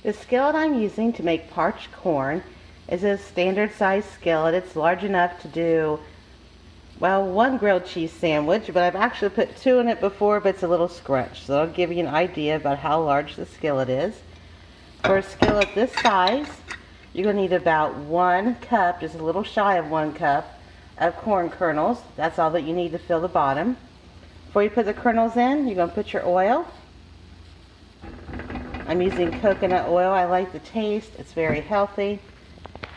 The skillet I'm using to make parched corn is a standard size skillet. It's large enough to do, well, one grilled cheese sandwich, but I've actually put two in it before, but it's a little scrunched. So that'll give you an idea about how large the skillet is. For a skillet this size, you're going to need about 1 cup, just a little shy of 1 cup, of corn kernels. That's all that you need to fill the bottom. Before you put the kernels in, you're going to put your oil. I'm using coconut oil. I like the taste. It's very healthy,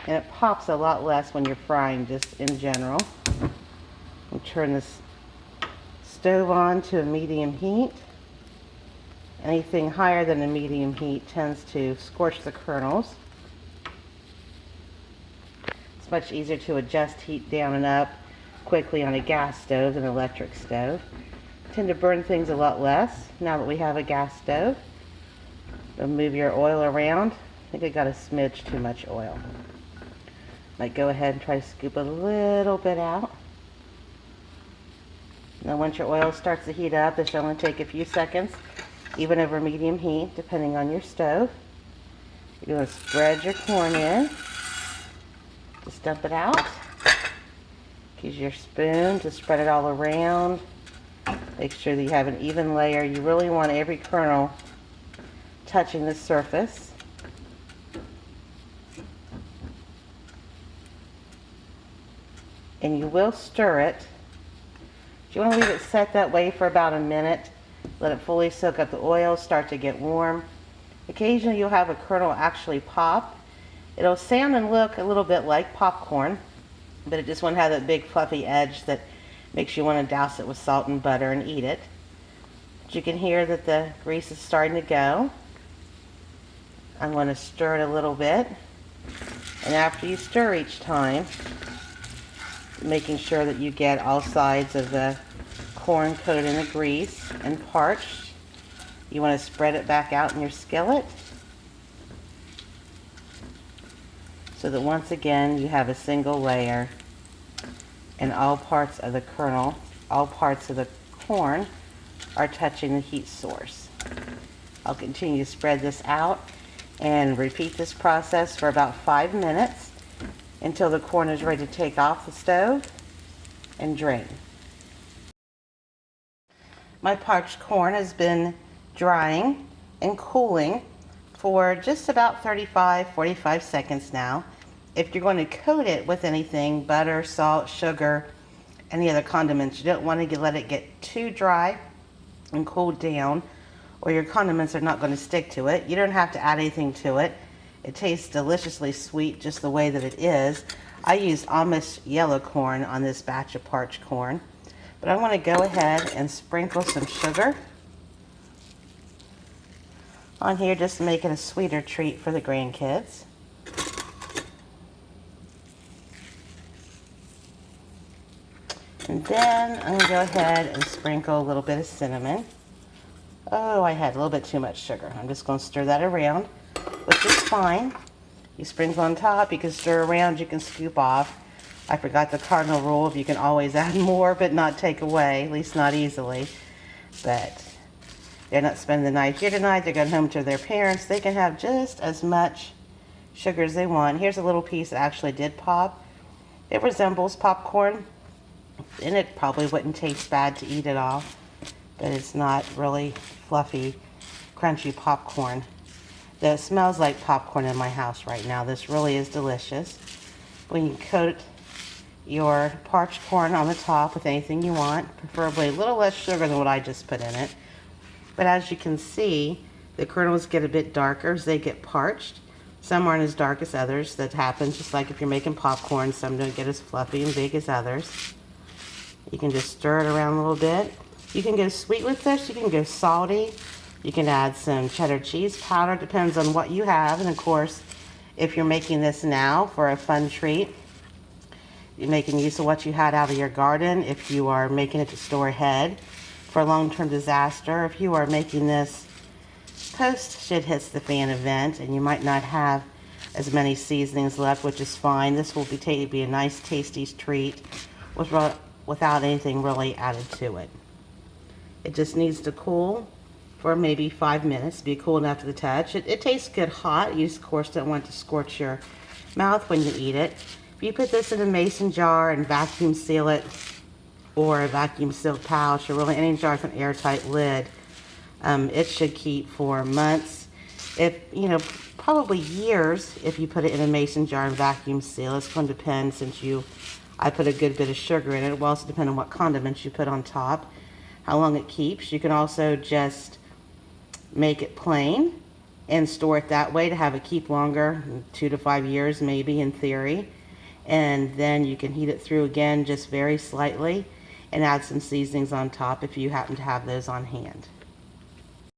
and it pops a lot less when you're frying, just in general. And turn this stove on to a medium heat. Anything higher than a medium heat tends to scorch the kernels. It's much easier to adjust heat down and up quickly on a gas stove than an electric stove. Tend to burn things a lot less now that we have a gas stove. So move your oil around. I think I got a smidge too much oil. Might go ahead and try to scoop a little bit out. Now once your oil starts to heat up, this should only take a few seconds, even over medium heat, depending on your stove. You're going to spread your corn in. Just dump it out. Use your spoon to spread it all around. Make sure that you have an even layer. You really want every kernel touching the surface. And you will stir it. You want to leave it set that way for about a minute. Let it fully soak up the oil, start to get warm. Occasionally you'll have a kernel actually pop. It'll sound and look a little bit like popcorn, but it just won't have that big fluffy edge that makes you want to douse it with salt and butter and eat it. But you can hear that the grease is starting to go. I'm going to stir it a little bit. And after you stir each time, making sure that you get all sides of the corn coated in the grease and parched. You want to spread it back out in your skillet so that once again you have a single layer and all parts of the kernel, all parts of the corn are touching the heat source. I'll continue to spread this out and repeat this process for about 5 minutes until the corn is ready to take off the stove and drain. My parched corn has been drying and cooling for just about 35-45 seconds now. If you're going to coat it with anything, butter, salt, sugar, any other condiments, you don't want to let it get too dry and cool down, or your condiments are not going to stick to it. You don't have to add anything to it. It tastes deliciously sweet just the way that it is. I used almost yellow corn on this batch of parched corn, but I want to go ahead and sprinkle some sugar on here just to make it a sweeter treat for the grandkids. And then I'm going to go ahead and sprinkle a little bit of cinnamon. Oh, I had a little bit too much sugar. I'm just going to stir that around, which is fine. You sprinkle on top, you can stir around, you can scoop off. I forgot the cardinal rule of you can always add more but not take away, at least not easily. But they're not spending the night here tonight. They're going home to their parents. They can have just as much sugar as they want. Here's a little piece that actually did pop. It resembles popcorn, and it probably wouldn't taste bad to eat it all, but it's not really fluffy, crunchy popcorn. That smells like popcorn in my house right now. This really is delicious. When you coat your parched corn on the top with anything you want, preferably a little less sugar than what I just put in it. But as you can see, the kernels get a bit darker as they get parched. Some aren't as dark as others. That happens just like if you're making popcorn. Some don't get as fluffy and big as others. You can just stir it around a little bit. You can go sweet with this. You can go salty. You can add some cheddar cheese powder. Depends on what you have. And of course, if you're making this now for a fun treat, you're making use of what you had out of your garden. If you are making it to store ahead for a long-term disaster, if you are making this post shit hits the fan event and you might not have as many seasonings left, which is fine. This will be a nice tasty treat without anything really added to it. It just needs to cool for maybe 5 minutes. Be cool enough to the touch. It tastes good hot. You just, of course, don't want to scorch your mouth when you eat it. If you put this in a mason jar and vacuum seal it, or a vacuum sealed pouch, or really any jar with an airtight lid, it should keep for months. If, you know, probably years if you put it in a mason jar and vacuum seal. It's going to depend, since I put a good bit of sugar in it. It will also depend on what condiments you put on top, how long it keeps. You can also just make it plain and store it that way to have it keep longer, 2 to 5 years maybe in theory. And then you can heat it through again just very slightly and add some seasonings on top if you happen to have those on hand.